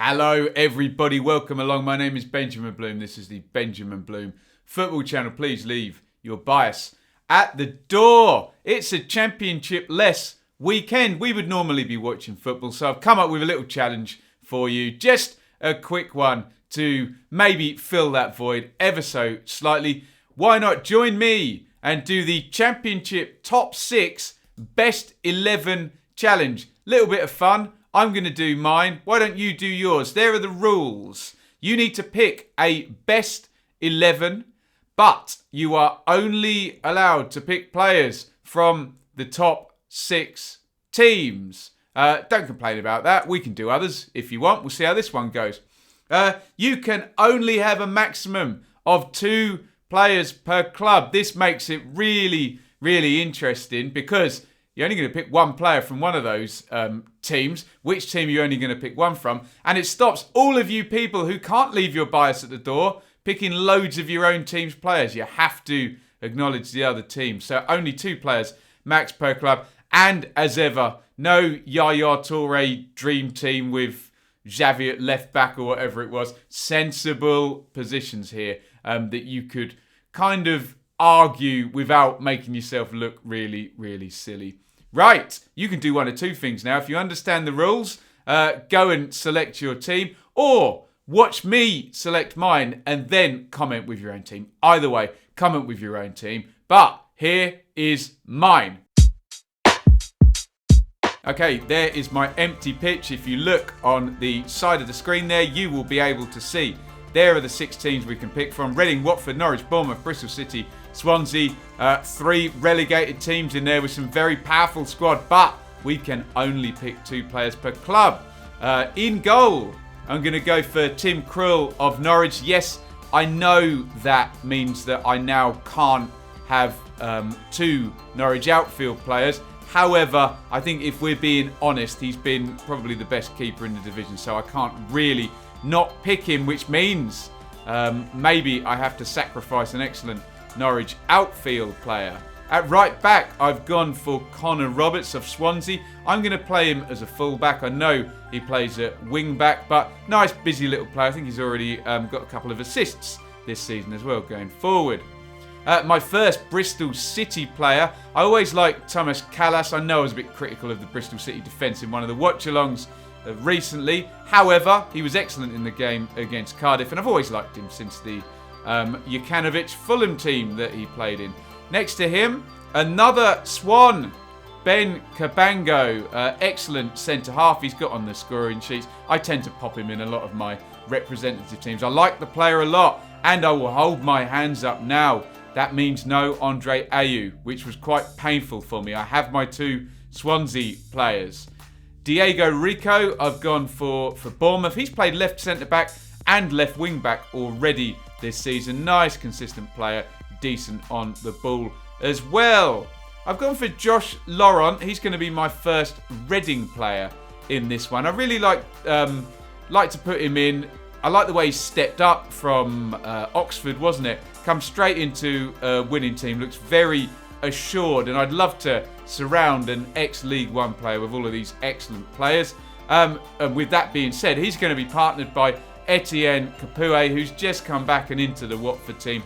Hello everybody, welcome along. My name is Benjamin Bloom. This is the Benjamin Bloom Football Channel. Please leave your bias at the door. It's a championship-less weekend. We would normally be watching football, so I've come up with a little challenge for you. Just a quick one to maybe fill that void ever so slightly. Why not join me and do the championship top 6 best 11 challenge? Little bit of fun. I'm going to do mine. Why don't you do yours? There are the rules. You need to pick a best 11, but you are only allowed to pick players from the top 6 teams. Don't complain about that. We can do others if you want. We'll see how this one goes. You can only have a maximum of 2 players per club. This makes it really, really interesting because you're only going to pick one player from one of those teams. Which team are you only going to pick one from? And it stops all of you people who can't leave your bias at the door picking loads of your own team's players. You have to acknowledge the other team. So only 2 players max per club. And as ever, no Yaya Toure dream team with Xavi at left back or whatever it was. Sensible positions here that you could kind of argue without making yourself look really, really silly. Right, you can do one of 2 things now. If you understand the rules, go and select your team, or watch me select mine and then comment with your own team. Either way, comment with your own team. But here is mine. Okay, there is my empty pitch. If you look on the side of the screen there, you will be able to see there are the 6 teams we can pick from. Reading, Watford, Norwich, Bournemouth, Bristol City, Swansea. 3 relegated teams in there with some very powerful squad, but we can only pick 2 players per club. In goal, I'm going to go for Tim Krul of Norwich. Yes, I know that means that I now can't have 2 Norwich outfield players. However, I think if we're being honest, he's been probably the best keeper in the division, so I can't really not pick him, which means maybe I have to sacrifice an excellent Norwich outfield player. At right back, I've gone for Connor Roberts of Swansea. I'm going to play him as a full-back. I know he plays at wing-back, but nice, busy little player. I think he's already got a couple of assists this season as well going forward. My first Bristol City player, I always liked Thomas Callas. I know I was a bit critical of the Bristol City defence in one of the watch-alongs recently. However, he was excellent in the game against Cardiff, and I've always liked him since the Jukanovic Fulham team that he played in. Next to him, another Swan, Ben Cabango, excellent centre-half he's got on the scoring sheets. I tend to pop him in a lot of my representative teams. I like the player a lot, and I will hold my hands up now. That means no Andre Ayew, which was quite painful for me. I have my 2 Swansea players. Diego Rico, I've gone for Bournemouth. He's played left centre-back and left wing-back already this season. Nice, consistent player. Decent on the ball as well. I've gone for Josh Laurent. He's going to be my first Reading player in this one. I really like to put him in. I like the way he stepped up from Oxford, wasn't it? Come straight into a winning team. Looks very assured, and I'd love to surround an ex-League One player with all of these excellent players. And with that being said, he's going to be partnered by Etienne Capoue, who's just come back and into the Watford team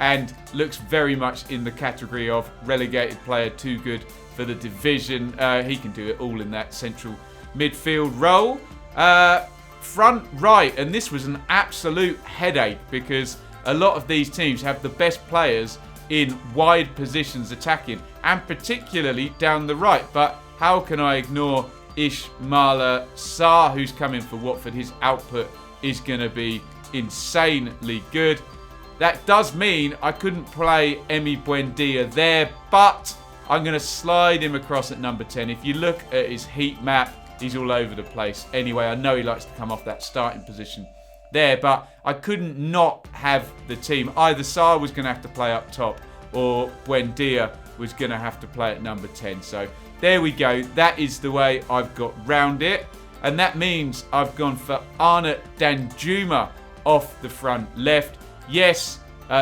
and looks very much in the category of relegated player, too good for the division. He can do it all in that central midfield role. Front right, and this was an absolute headache because a lot of these teams have the best players in wide positions attacking, and particularly down the right. But how can I ignore Ismaila Sarr, who's coming for Watford? His output is going to be insanely good. That does mean I couldn't play Emi Buendia there, but I'm going to slide him across at number 10. If you look at his heat map, he's all over the place. Anyway, I know he likes to come off that starting position there, but I couldn't not have the team. Either Sarr was going to have to play up top, or Buendia was going to have to play at number 10. So there we go. That is the way I've got round it. And that means I've gone for Arna Danjuma off the front left. Yes,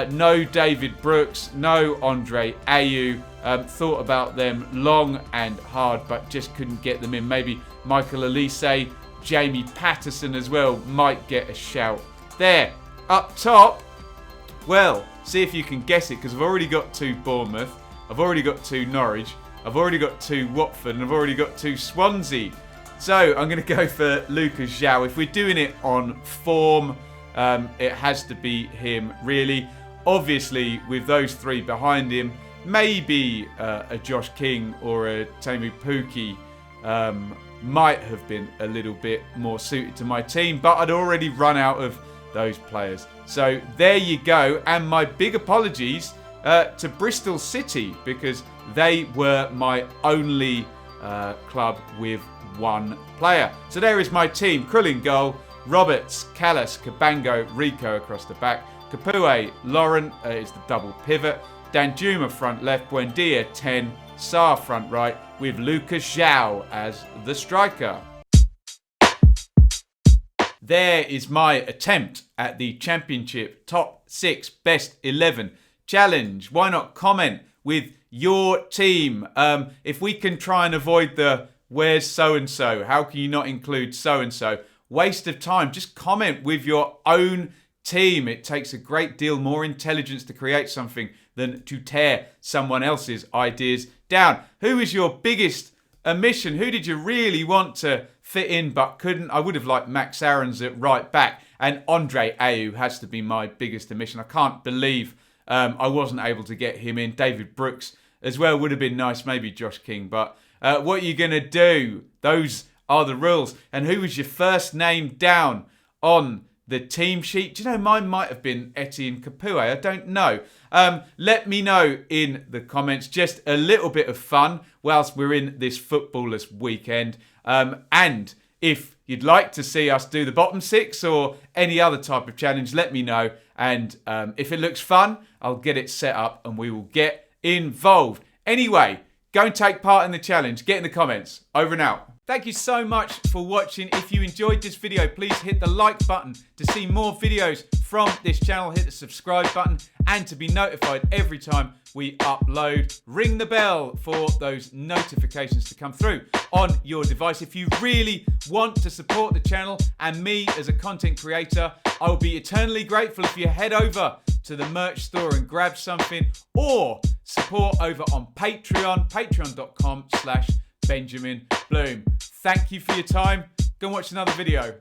no David Brooks, no Andre Ayew. Thought about them long and hard, but just couldn't get them in. Maybe Michael Elise, Jamie Patterson as well might get a shout there. Up top, well, see if you can guess it, because I've already got 2 Bournemouth, I've already got 2 Norwich, I've already got 2 Watford, and I've already got 2 Swansea. So I'm going to go for Lucas João. If we're doing it on form, it has to be him, really. Obviously, with those 3 behind him, maybe a Josh King or a Teemu Pukki might have been a little bit more suited to my team, but I'd already run out of those players. So there you go, and my big apologies to Bristol City, because they were my only club with 1 player. So there is my team. Krull in goal, Roberts, Callas, Cabango, Rico across the back, Capoue, Lauren is the double pivot, Danjuma front left, Buendia 10, Sarr front right, with Lucas João as the striker. There is my attempt at the Championship Top 6 Best 11 Challenge. Why not comment with your team? If we can try and avoid the where's so-and-so, how can you not include so-and-so? Waste of time. Just comment with your own team. It takes a great deal more intelligence to create something than to tear someone else's ideas down. Who is your biggest omission? Who did you really want to fit in but couldn't? I would have liked Max Aarons at right back, and Andre Ayew has to be my biggest omission. I can't believe I wasn't able to get him in. David Brooks as well would have been nice, maybe Josh King, but what are you going to do? Those are the rules. And who was your first name down on the team sheet? Do you know, mine might have been Etienne Capoue. I don't know. Let me know in the comments. Just a little bit of fun whilst we're in this footballless weekend. And if you'd like to see us do the bottom 6 or any other type of challenge, let me know. And if it looks fun, I'll get it set up and we will get involved. Anyway, go and take part in the challenge. Get in the comments. Over and out. Thank you so much for watching. If you enjoyed this video, please hit the like button to see more videos from this channel. Hit the subscribe button, and to be notified every time we upload, ring the bell for those notifications to come through on your device. If you really want to support the channel and me as a content creator, I will be eternally grateful if you head over to the merch store and grab something, or support over on Patreon, patreon.com/Benjamin Bloom. Thank you for your time. Go and watch another video.